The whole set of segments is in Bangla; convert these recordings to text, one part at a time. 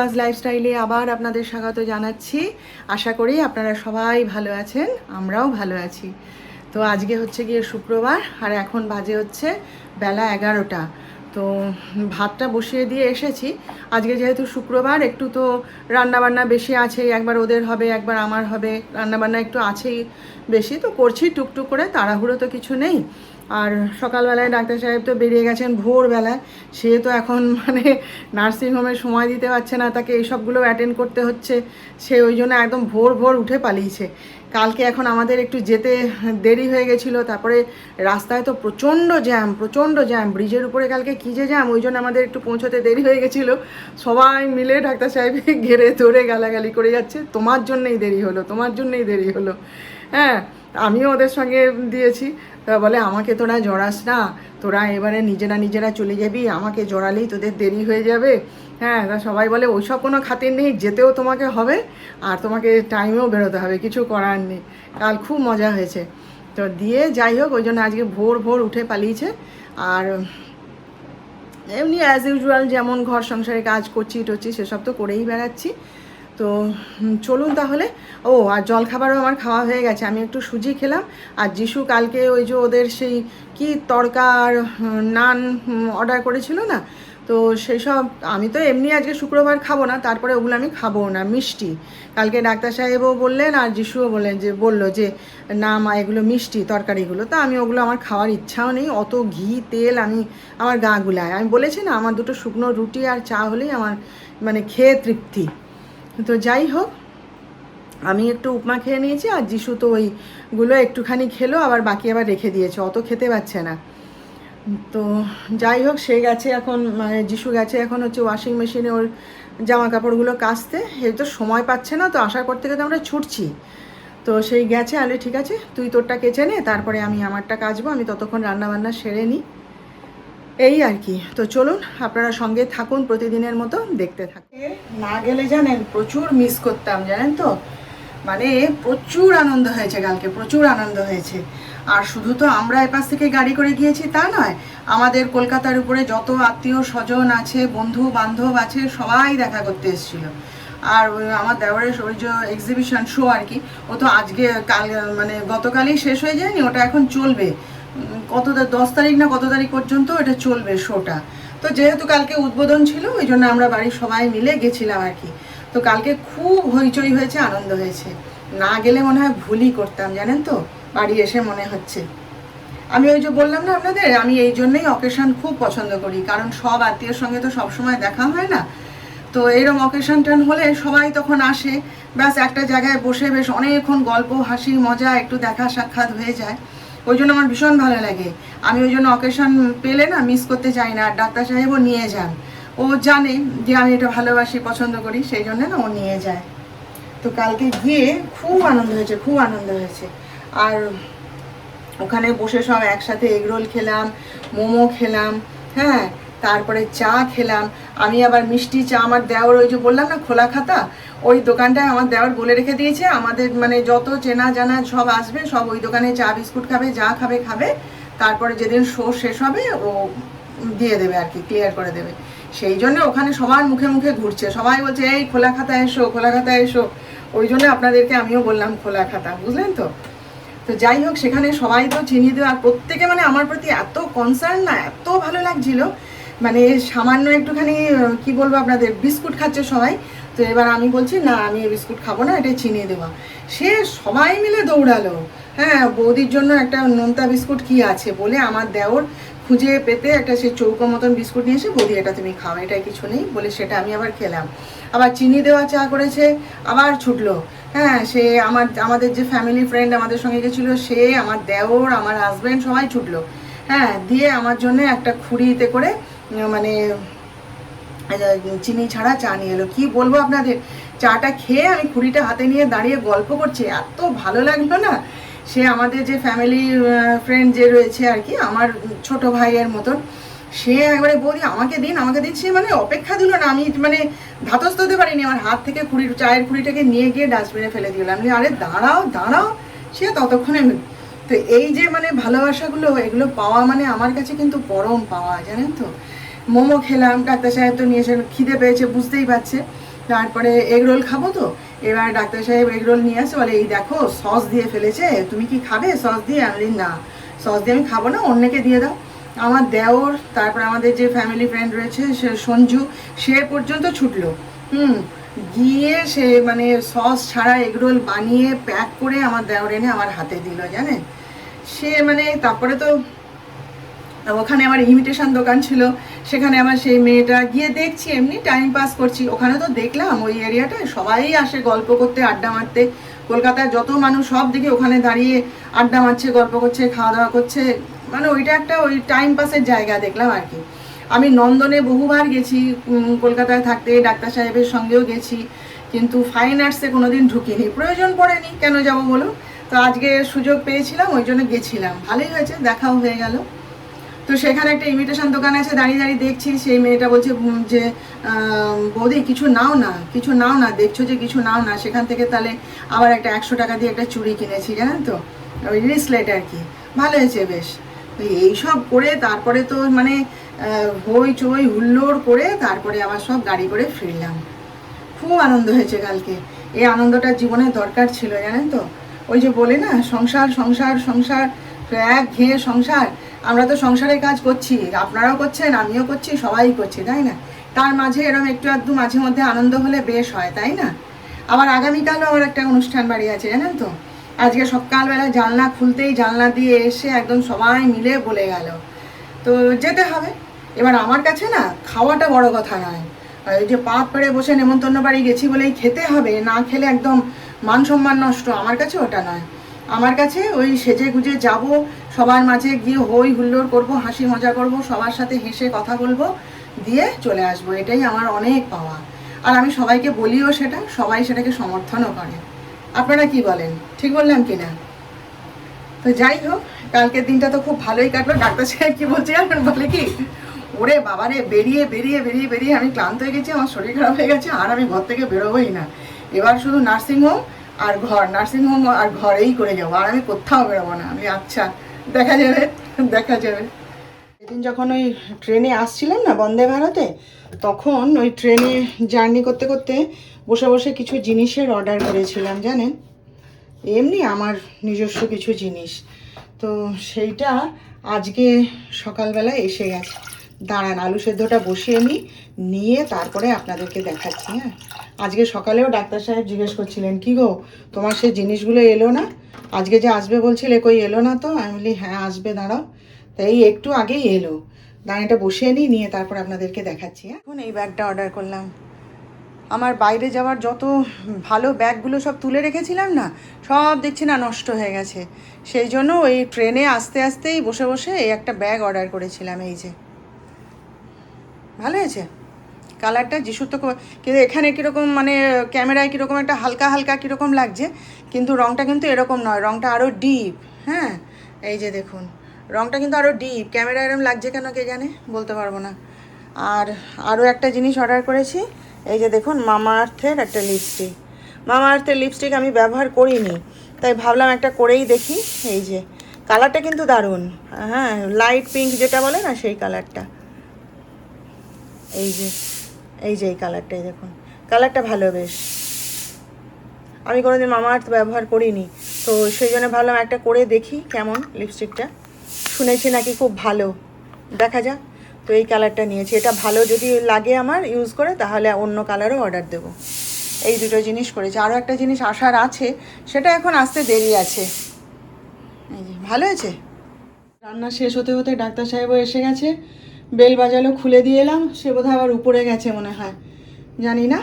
সুবাস লাইফস্টাইলে আবার আপনাদের স্বাগত জানাচ্ছি। আশা করি আপনারা সবাই ভালো আছেন, আমরাও ভালো আছি। তো আজকে হচ্ছে গিয়ে শুক্রবার, আর এখন বাজে হচ্ছে বেলা 11টা। তো ভাতটা বসিয়ে দিয়ে এসেছি। আজকে যেহেতু শুক্রবার, একটু তো রান্নাবান্না বেশি আছেই, একবার ওদের হবে একবার আমার হবে, রান্নাবান্না একটু আছেই বেশি, তো করছি টুকটুক করে, তাড়াহুড়ো তো কিছু নেই। আর সকালবেলায় ডাক্তার সাহেব তো বেরিয়ে গেছেন ভোরবেলায়, সে তো এখন মানে নার্সিংহোমে সময় দিতে পারছে না, তাকে এইসবগুলো অ্যাটেন্ড করতে হচ্ছে। সে ওই জন্য একদম ভোর ভোর উঠে পালিয়েছে। কালকে এখন আমাদের একটু যেতে দেরি হয়ে গেছিলো, তারপরে রাস্তায় তো প্রচণ্ড জ্যাম, ব্রিজের উপরে কালকে কী যে জ্যাম, ওই জন্য আমাদের একটু পৌঁছতে দেরি হয়ে গেছিলো। সবাই মিলে ডাক্তার সাহেব ঘেরে ধরে গালাগালি করে যাচ্ছে, তোমার জন্যই দেরি হলো, তোমার জন্যই দেরি হলো। হ্যাঁ, আমিও ওদের সঙ্গে দিয়েছি। তা বলে আমাকে তোরা জড়াস না, তোরা এবারে নিজেরা চলে যাবি, আমাকে জড়ালেই তোদের দেরি হয়ে যাবে। হ্যাঁ, তা সবাই বলে ওইসব কোনো খাতির নেই, যেতেও তোমাকে হবে আর তোমাকে টাইমেও বেরোতে হবে, কিছু করার নেই। কাল খুব মজা হয়েছে। তো দিয়ে যাই হোক, ওই জন্য আজকে ভোর ভোর উঠে পালিয়েছে। আর এমনি অ্যাজ ইউজুয়াল যেমন ঘর সংসারে কাজ করছি সেসব তো করেই বেড়াচ্ছি। তো চলুন তাহলে। ও, আর জলখাবারও আমার খাওয়া হয়ে গেছে, আমি একটু সুজি খেলাম। আর যিশু কালকে ওই যে ওদের সেই কি তড়কা আর নান অর্ডার করেছিল না, তো সেই সব আমি তো এমনি আজকে শুক্রবার খাবো না, তারপরে ওগুলো আমি খাবো না, মিষ্টি। কালকে ডাক্তার সাহেবও বললেন আর যিশুও বললো যে না মা, এগুলো মিষ্টি তরকারিগুলো, তা আমি ওগুলো আমার খাওয়ার ইচ্ছাও নেই, অত ঘি তেল আমার গা গুলায়। আমি বলেছি না, আমার দুটো শুকনো রুটি আর চা হলেই আমার মানে খেয়ে তৃপ্তি। তো যাই হোক, আমি একটু উপমা খেয়ে নিয়েছি, আর যিশু তো ওইগুলো একটুখানি খেলো, আবার বাকি আবার রেখে দিয়েছে, অত খেতে পারছে না। তো যাই হোক, সে গেছে এখন, মানে যিশু গেছে এখন হচ্ছে ওয়াশিং মেশিনে ওর জামা কাপড়গুলো কাচতে। এই তো সময় পাচ্ছে না, তো আশা করতে গেলে আমরা ছুটছি। তো সেই গেছে, আলে ঠিক আছে তুই তোরটা কেচে নে, তারপরে আমি আমারটা কাচবো, আমি ততক্ষণ রান্নাবান্না সেরে নিই, এই আর কি। তো চলুন, আপনারা সঙ্গে থাকুন, প্রতিদিনের মতো দেখতে থাকুন। না গেলে জানেন প্রচুর মিস করতাম, জানেন তো, মানে প্রচুর আনন্দ হয়েছে কালকে, প্রচুর আনন্দ হয়েছে। আর শুধু তো আমরা এপাশ থেকে গাড়ি করে গিয়েছি তা নয়, আমাদের কলকাতার উপরে যত আত্মীয় স্বজন আছে, বন্ধু বান্ধব আছে, সবাই দেখা করতে এসেছিল। আর আমার দেওরের ওই যে এক্সিবিশন শো আর কি, ও তো আজকে কাল মানে গতকালই শেষ হয়ে যায়নি, ওটা এখন চলবে কত 10 তারিখ না কত তারিখ পর্যন্ত এটা চলবে শোটা। তো যেহেতু কালকে উদ্বোধন ছিল, ওই জন্য আমরা বাড়ির সবাই মিলে গেছিলাম আর কি। তো কালকে খুব হইচই হয়েছে, আনন্দ হয়েছে। না গেলে মনে হয় ভুলই করতাম, জানেন তো, বাড়ি এসে মনে হচ্ছে। আমি ওই যে বললাম না আপনাদের, আমি এই জন্যই অকেশন খুব পছন্দ করি, কারণ সব আত্মীয়র সঙ্গে তো সবসময় দেখা হয় না। তো এইরকম অকেশন টান হলে সবাই তখন আসে, ব্যাস একটা জায়গায় বসে বেশ অনেকক্ষণ গল্প হাসি মজা একটু দেখা সাক্ষাৎ হয়ে যায়। ওই জন্য আমার ভীষণ ভালো লাগে। আমি ওই জন্য অকেশন পেলে না মিস করতে চাই না। আর ডাক্তার সাহেবও নিয়ে যান, ও জানে যে আমি এটা ভালোবাসি, পছন্দ করি, সেই জন্য না ও নিয়ে যায়। তো কালকে গিয়ে খুব আনন্দ হয়েছে, খুব আনন্দ হয়েছে। আর ওখানে বসে সব একসাথে এগরোল খেলাম, মোমো খেলাম, হ্যাঁ, তারপরে চা খেলাম। আমি আবার মিষ্টি চা, আমার দেওর ওই যে বললাম না খোলা খাতা, ওই দোকানটায় আমার দেওর বলে রেখে দিয়েছে, আমাদের মানে যত চেনা জানা সব আসবে, সব ওই দোকানে চা বিস্কুট খাবে, যা খাবে, তারপরে যেদিন শো শেষ হবে ও দিয়ে দেবে আর কি, ক্লিয়ার করে দেবে। সেই জন্য ওখানে সবার মুখে মুখে ঘুরছে, সবাই বলছে এই খোলা খাতা এসো, খোলা খাতা এসো। ওই জন্য আপনাদেরকে আমিও বললাম খোলা খাতা, বুঝলেন তো। তো যাই হোক, সেখানে সবাই তো চিনিয়ে দেওয়া, আর প্রত্যেকে মানে আমার প্রতি এত কনসার্ন না, এত ভালো লাগছিল। মানে সামান্য একটুখানি কি বলবো আপনাদের, বিস্কুট খাচ্ছে সবাই। তো এবার আমি বলছি না, আমি এই বিস্কুট খাবো না, এটাই চিনিয়ে দেওয়া। সে সবাই মিলে দৌড়ালো, হ্যাঁ, বৌদির জন্য একটা নোনতা বিস্কুট কি আছে বলে, আমার দেওর খুঁজে পেতে একটা সে চৌকো মতন বিস্কুট নিয়ে এসে, বৌদি এটা তুমি খাও, এটাই কিছু নেই বলে সেটা আমি আবার খেলাম। আবার চিনি দেওয়া চা করেছে, আবার ছুটলো। হ্যাঁ, সে আমাদের যে ফ্যামিলি ফ্রেন্ড আমাদের সঙ্গে গেছিলো, সে, আমার দেওর, আমার হাজব্যান্ড, সবাই ছুটলো। হ্যাঁ, দিয়ে আমার জন্য একটা খুঁড়িতে করে মানে চিনি ছাড়া চা নিয়ে এলো। কি বলবো আপনাদের, চাটা খেয়ে আমি খুঁড়িটা হাতে নিয়ে দাঁড়িয়ে গল্প করছি, এত ভালো লাগলো না। সে আমাদের যে ফ্যামিলি ফ্রেন্ড যে রয়েছে আর কি, আমার ছোট ভাইয়ের মতন, সে একবারে বৌদি আমাকে দিন, সে মানে অপেক্ষা দিল না। আমি মানে ধাতস্থ হতে পারিনি, আমার হাত থেকে চায়ের খুঁড়িটাকে নিয়ে গিয়ে ডাস্টবিনে ফেলে দিলাম। আমি আরে দাঁড়াও, সে ততক্ষণে। তো এই যে মানে ভালোবাসাগুলো, এগুলো পাওয়া মানে আমার কাছে কিন্তু পরম পাওয়া, জানেন তো। মোমো খেলাম, ডাক্তার সাহেব তো নিয়ে এসে, খিদে পেয়েছে বুঝতেই পারছে। তারপরে এগরোল খাবো তো, এবার ডাক্তার সাহেব এগরোল নিয়ে আসে, বলে এই দেখো সস দিয়ে ফেলেছে, তুমি কি খাবে সস দিয়ে? আমি বলি না, সস দিয়ে আমি খাবো না, অন্যকে দিয়ে দাও। আমার দেওর, তারপরে আমাদের যে ফ্যামিলি ফ্রেন্ড রয়েছে সে সঞ্জু, সে পর্যন্ত ছুটলো, গিয়ে সে মানে সস ছাড়া এগরোল বানিয়ে প্যাক করে আমার দেওর এনে আমার হাতে দিল, জানেন। সে মানে তারপরে তো ওখানে আমার ইমিটেশন দোকান ছিল, সেখানে আমার সেই মেয়েটা গিয়ে দেখছি, এমনি টাইম পাস করছি। ওখানে তো দেখলাম ওই এরিয়াটায় সবাই আসে গল্প করতে, আড্ডা মারতে। কলকাতায় যত মানুষ সব দিকে ওখানে দাঁড়িয়ে আড্ডা মারছে, গল্প করছে, খাওয়া দাওয়া করছে, মানে ওইটা একটা ওই টাইম পাসের জায়গা দেখলাম আর কি। আমি নন্দনে বহুবার গেছি কলকাতায় থাকতে, ডাক্তার সাহেবের সঙ্গেও গেছি, কিন্তু ফাইন আর্টসে কোনোদিন ঢুকিনি, প্রয়োজন পড়েনি, কেন যাবো বলো। তো আজকে সুযোগ পেয়েছিলাম, ওই জন্য গেছিলাম, ভালোই হয়েছে, দেখাও হয়ে গেল। তো সেখানে একটা ইমিটেশন দোকান আছে, দাঁড়িয়ে দাঁড়িয়ে দেখছি, সেই মেয়েটা বলছে যে বৌদি কিছু নাও না, কিছু নাও না, দেখছো যে কিছু নাও না, সেখান থেকে তাহলে আবার একটা 100 টাকা দিয়ে একটা চুড়ি কিনেছি, জানেন তো, ওই রিসলেট আর কি, ভালো হয়েছে বেশ। এইসব করে তারপরে তো মানে হই চই হুল্লোড় করে তারপরে আবার সব গাড়ি করে ফিরলাম। খুব আনন্দ হয়েছে কালকে, এই আনন্দটা জীবনে দরকার ছিল, জানেন তো। ওই যে বলে না, সংসার সংসার সংসার, এক ঘেয়ে সংসার। আমরা তো সংসারের কাজ করছি, আপনারাও করছেন, আমিও করছি, সবাই করছি, তাই না। তার মাঝে এরকম একটু আধটু মাঝে মধ্যে আনন্দ হলে বেশ হয়, তাই না। আবার আগামীকালও আমার একটা অনুষ্ঠান বাড়ি আছে, জানেন তো। আজকে সকালবেলা জানলা খুলতেই জানলা দিয়ে এসে একদম সবাই মিলে বলে গেল, তো যেতে হবে। এবার আমার কাছে না খাওয়াটা বড় কথা নয়, ওই যে পাত পেড়ে বসে নেমন্তন্ন বাড়ি গেছি বলেই খেতে হবে, না খেলে একদম মান সম্মান নষ্ট, আমার কাছে ওটা নয়। আমার কাছে ওই সেজে গুজে যাব, সবার মাঝে গিয়ে হই হুল্লোড় করব, হাসি মজা করব, সবার সাথে হেসে কথা বলবো, দিয়ে চলে আসবো, এটাই আমার অনেক পাওয়া। আর আমি সবাইকে বলিও সেটা, সবাই সেটাকে সমর্থনও করে। আপনারা কি বলেন, ঠিক বললাম কি না? তো যাই হোক, কালকের দিনটা তো খুব ভালোই কাটলো। ডাক্তার সাহেব কি বলছে জানেন, বলে কি, ওরে বাবারে, বেরিয়ে বেরিয়ে বেরিয়ে বেরিয়ে আমি ক্লান্ত হয়ে গেছি, আমার শরীর খারাপ হয়ে গেছে, আর আমি ঘর থেকে বেরোবোই না, এবার শুধু নার্সিংহোম আর ঘর, নার্সিংহোম আর ঘরেই করে যাবো, আর আমি কোথাও বেরোবো না। আমি আচ্ছা, দেখা যাবে, দেখা যাবে। সেদিন যখন ওই ট্রেনে আসছিলাম না বন্দে ভারতে, তখন ওই ট্রেনে জার্নি করতে করতে বসে বসে কিছু জিনিসের অর্ডার করেছিলাম, জানেন, এমনি আমার নিজস্ব কিছু জিনিস। তো সেইটা আজকে সকালবেলা এসে গেছে। দাঁড়ান, আলু সেদ্ধটা বসিয়ে নিয়ে তারপরে আপনাদেরকে দেখাচ্ছি। হ্যাঁ, আজকে সকালেও ডাক্তার সাহেব জিজ্ঞেস করছিলেন, কি গো তোমার সেই জিনিসগুলো এলো না, আজকে যে আসবে বলছিলে, কই এলো না তো? আমি বলি হ্যাঁ আসবে, দাঁড়াও। তাই একটু আগেই এলো, দাঁড়ান এটা বসিয়ে নিয়ে তারপর আপনাদেরকে দেখাচ্ছি। এখন এই ব্যাগটা অর্ডার করলাম। আমার বাইরে যাওয়ার যত ভালো ব্যাগগুলো সব তুলে রেখেছিলাম না, সব দেখছি না নষ্ট হয়ে গেছে। সেই জন্য ওই ট্রেনে আস্তে আস্তেই বসে বসে এই একটা ব্যাগ অর্ডার করেছিলাম। এই যে, ভালো হয়েছে কালারটা, যিশুর তো। কিন্তু এখানে কীরকম মানে ক্যামেরায় কীরকম একটা হালকা হালকা কীরকম লাগছে, কিন্তু রঙটা কিন্তু এরকম নয়, রঙটা আরও ডিপ। হ্যাঁ, এই যে দেখুন, রঙটা কিন্তু আরও ডিপ, ক্যামেরা এরকম লাগছে কেন কে জানে, বলতে পারবো না। আর আরও একটা জিনিস অর্ডার করেছি, এই যে দেখুন, মামা আর্থের একটা লিপস্টিক। মামা আর্থের লিপস্টিক আমি ব্যবহার করিনি, তাই ভাবলাম একটা করেই দেখি। এই যে কালারটা কিন্তু দারুণ, হ্যাঁ, লাইট পিঙ্ক যেটা বলে না, সেই কালারটা। এই যে এই কালারটাই দেখুন, কালারটা ভালো বেশ। আমি কোনোদিন মামা আর্থ ব্যবহার করিনি, তো সেই জন্য ভাবলাম একটা করে দেখি কেমন লিপস্টিকটা। শুনেছি নাকি খুব ভালো, দেখা যাক। তো এই কালারটা নিয়েছি, এটা ভালো যদি লাগে আমার ইউজ করে, তাহলে অন্য কালারও অর্ডার দেবো। এই দুটো জিনিস করেছি, আরও একটা জিনিস আসার আছে, সেটা এখন আসতে দেরি আছে। এই যে ভালো হয়েছে। রান্না শেষ হতে হতে ডাক্তার সাহেবও এসে গেছে, বেল বাজালো, খুলে দিয়ে এলাম। সে বোধহয় আবার উপরে গেছে মনে হয়, জানি না।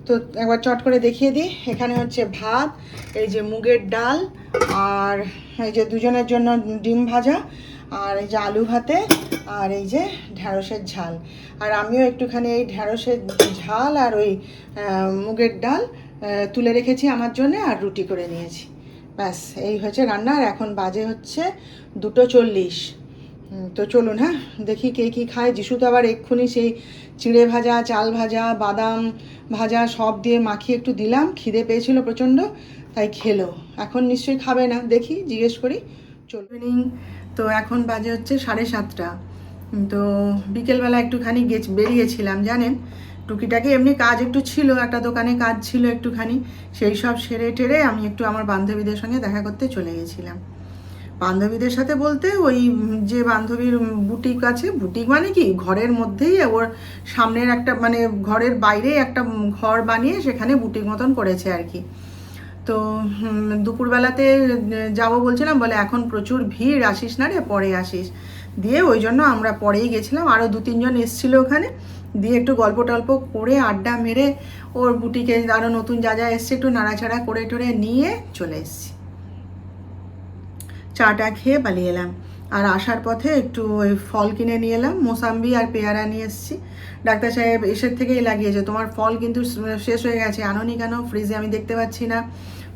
তো একবার চট করে দেখিয়ে দিই, এখানে হচ্ছে ভাত, এই যে মুগের ডাল, আর এই যে দুজনের জন্য ডিম ভাজা, আর এই যে আলু ভাতে, আর এই যে ঢ্যাঁড়সের ঝাল। আর আমিও একটুখানি এই ঢ্যাঁড়সের ঝাল আর ওই মুগের ডাল তুলে রেখেছি আমার জন্যে, আর রুটি করে নিয়েছি। ব্যাস এই হচ্ছে রান্না। আর এখন বাজে হচ্ছে 2:40। তো চলুন, হ্যাঁ, দেখি কে কী খায়। যিশু তো আবার এক্ষুনি সেই চিড়ে ভাজা, চাল ভাজা, বাদাম ভাজা সব দিয়ে মাখিয়ে একটু দিলাম, খিদে পেয়েছিল প্রচণ্ড, তাই খেলো। এখন নিশ্চয়ই খাবে না, দেখি জিজ্ঞেস করি। চলুন। তো এখন বাজে হচ্ছে 7:30। তো বিকেলবেলা একটুখানি বেরিয়েছিলাম, জানেন, টুকিটাকি এমনি কাজ একটু ছিল, একটা দোকানে কাজ ছিল একটুখানি, সেই সব সেরে টেরে আমি একটু আমার বান্ধবীদের সঙ্গে দেখা করতে চলে গেছিলাম। বান্ধবীদের সাথে বলতে ওই যে বান্ধবীর বুটিক আছে, বুটিক মানে কি ঘরের মধ্যেই ওর সামনের একটা মানে ঘরের বাইরে একটা ঘর বানিয়ে সেখানে বুটিক মতন করেছে আর কি। তো দুপুরবেলাতে যাবো বলছিলাম, বলে এখন প্রচুর ভিড়, আসিস না রে, পরে আসিস। দিয়ে ওই জন্য আমরা পরেই গেছিলাম, আরও 2-3 জন এসেছিলো ওখানে, দিয়ে একটু গল্প টল্প করে আড্ডা মেরে ওর বুটিকে আরও নতুন যা যা এসছে একটু নাড়াচাড়া করে টোরে নিয়ে চলে এসেছি। চাটা খেয়ে পালিয়ে এলাম। আর আসার পথে একটু ওই ফল কিনে নিয়ে এলাম, মোসাম্বি আর পেয়ারা নিয়ে এসেছি। ডাক্তার সাহেব এসের থেকেই লাগিয়েছে, তোমার ফল কিন্তু শেষ হয়ে গেছে, আনোনি কেন? ফ্রিজে আমি দেখতে পাচ্ছি না।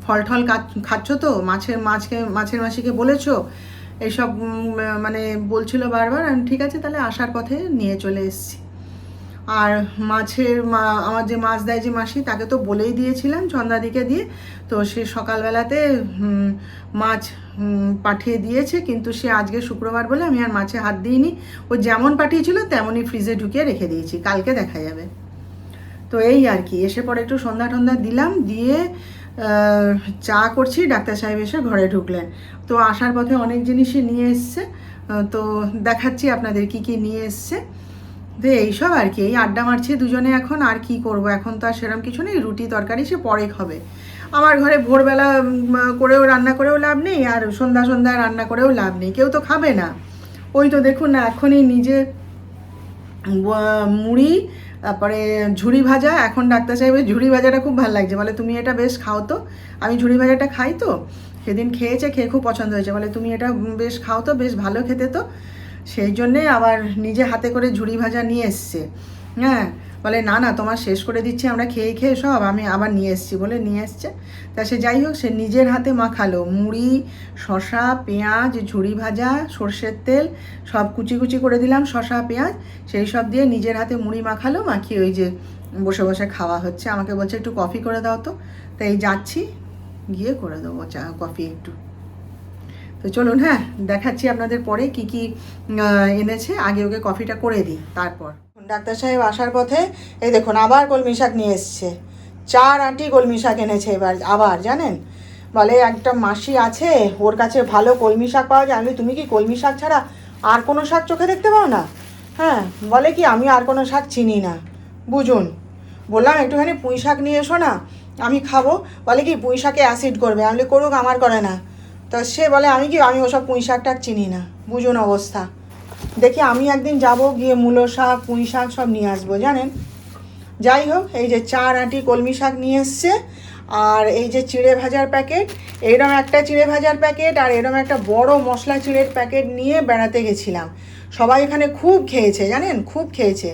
ফল টল খাচ্ছ তো? মাছের মাসিকে বলেছো? এইসব মানে বলছিল বারবার। আমি ঠিক আছে তাহলে আসার পথে নিয়ে চলে এসেছি। আর আমার যে মাছ দেয় যে মাসি, তাকে তো বলেই দিয়েছিলাম চন্দাদিকে দিয়ে, তো সে সকালবেলাতে মাছ পাঠিয়ে দিয়েছে, কিন্তু সে আজকে শুক্রবার বলে আমি আর মাছে হাত দিইনি। ও যেমন পাঠিয়েছিল তেমনই ফ্রিজে ঢুকিয়ে রেখে দিয়েছি, কালকে দেখা যাবে। তো এই আর কি, এসে পরে একটু সন্ধ্যা টন্ধা দিলাম, দিয়ে চা করছি, ডাক্তার সাহেব এসে ঘরে ঢুকলেন। তো আসার পথে অনেক জিনিসই নিয়ে এসছে, তো দেখাচ্ছি আপনাদের কি কি নিয়ে এসছে। তো এইসব আর কি, এই আড্ডা মারছি দুজনে এখন। আর কি করব, এখন তো আর সেরকম কিছু নেই, রুটি তরকারি সে পরে খাবে। আমার ঘরে ভোরবেলা করেও রান্না করেও লাভ নেই, আর সন্ধ্যা রান্না করেও লাভ নেই, কেউ তো খাবে না। ওই তো দেখুন না, এখনই নিজে মুড়ি, তারপরে ঝুড়ি ভাজা। এখন ডাক্তার সাহেবের ঝুড়ি ভাজাটা খুব ভালো লাগছে, বলে তুমি এটা বেশ খাও তো। আমি ঝুড়ি ভাজাটা খাই তো, সেদিন খেয়েছে, খেয়ে খুব পছন্দ হয়েছে, বলে তুমি এটা বেশ খাও তো, বেশ ভালো খেতে তো। সেই জন্যে আবার নিজে হাতে করে ঝুড়ি ভাজা নিয়ে এসছে। হ্যাঁ, বলে না না তোমার শেষ করে দিচ্ছি আমরা খেয়ে খেয়ে সব, আমি আবার নিয়ে এসছি বলে নিয়ে এসছে। তা সে যাই হোক, সে নিজের হাতে মাখালো মুড়ি, শসা, পেঁয়াজ, ঝুড়ি ভাজা, সর্ষের তেল সব কুচি কুচি করে দিলাম, শসা পেঁয়াজ সেই সব দিয়ে নিজের হাতে মুড়ি মাখালো, মাখিয়ে ওই যে বসে বসে খাওয়া হচ্ছে। আমাকে বলছে একটু কফি করে দাও তো, তাই যাচ্ছি, গিয়ে করে দেবো চা কফি একটু। তো চলুন, হ্যাঁ দেখাচ্ছি আপনাদের পরে কি কি এনেছে, আগে ওকে কফিটা করে দিই তারপর। ডাক্তার সাহেব আসার পথে এই দেখুন আবার কলমি শাক নিয়ে এসছে, 4 আঁটি কলমি শাক এনেছে এবার আবার, জানেন। বলে একটা মাসি আছে, ওর কাছে ভালো কলমি শাক পাওয়া যায়। আমি তুমি কি কলমি শাক ছাড়া আর কোনো শাক চোখে দেখতে পাও না? হ্যাঁ, বলে কি আমি আর কোনো শাক চিনি না, বুঝুন। বললাম একটুখানি পুঁই শাক নিয়ে এসো না, আমি খাবো। বলে কি পুঁই শাকে অ্যাসিড করবে। আমি করুক, আমার করে না। তো সে বলে আমি ওসব পুঁই শাক টাক চিনি না, বুঝুন অবস্থা। দেখি আমি একদিন যাব, গিয়ে মূলো শাক, পুঁই শাক সব নিয়ে আসবো, জানেন। যাই হোক, এই যে 4 আঁটি কলমি শাক নিয়ে এসছে, আর এই যে চিড়ে ভাজার প্যাকেট, এরম একটা চিড়ে ভাজার প্যাকেট, আর এরম একটা বড় মশলা চিড়ের প্যাকেট নিয়ে বেড়াতে গেছিলাম। সবাই এখানে খুব খেয়েছে, জানেন, খুব খেয়েছে।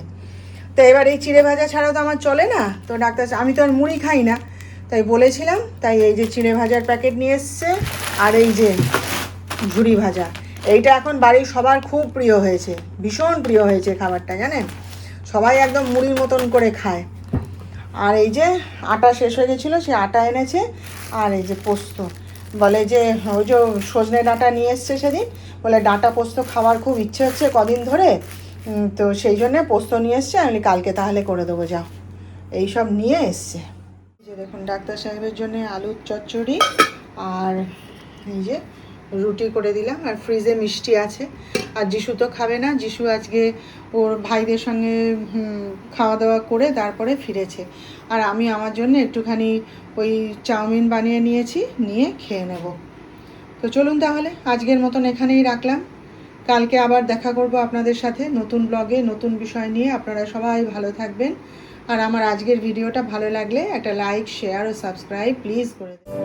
তো এবার এই চিড়ে ভাজা ছাড়াও তো আমার চলে না, তো ডাক্তার আমি তো আর মুড়ি খাই না, তাই বলেছিলাম, তাই এই যে চিড়ে ভাজার প্যাকেট নিয়ে এসছে, আর এই যে ঝুড়ি ভাজা, এইটা এখন বাড়ির সবার খুব প্রিয় হয়েছে, ভীষণ প্রিয় হয়েছে খাবারটা, জানেন। সবাই একদম মুড়ির মতন করে খায়। আর এই যে আটা শেষ হয়ে গেছিলো, সে আটা এনেছে, আর এই যে পোস্ত। বলে যে ওই যে সজনে ডাঁটা নিয়ে এসছে সেদিন, বলে ডাঁটা পোস্ত খাওয়ার খুব ইচ্ছে হচ্ছে কদিন ধরে, তো সেই জন্যে পোস্ত নিয়ে এসছে। আমি কালকে তাহলে করে দেবো, যাও। এইসব নিয়ে এসছে। যে দেখুন ডাক্তার সাহেবের জন্য আলুর চচ্চড়ি, আর এই যে রুটি করে দিলাম, আর ফ্রিজে মিষ্টি আছে। আর যিশু তো খাবে না, যিশু আজকে ওর ভাইদের সঙ্গে খাওয়া দাওয়া করে তারপরে ফিরেছে। আর আমি আমার জন্য একটুখানি ওই চাউমিন বানিয়ে নিয়েছি, নিয়ে খেয়ে নেব। তো চলুন তাহলে আজকের মতন এখানেই রাখলাম। কালকে আবার দেখা করব আপনাদের সাথে নতুন ব্লগে, নতুন বিষয় নিয়ে। আপনারা সবাই ভালো থাকবেন। আর আমার আজকের ভিডিওটা ভালো লাগলে একটা লাইক, শেয়ার ও সাবস্ক্রাইব প্লিজ করে দেবেন।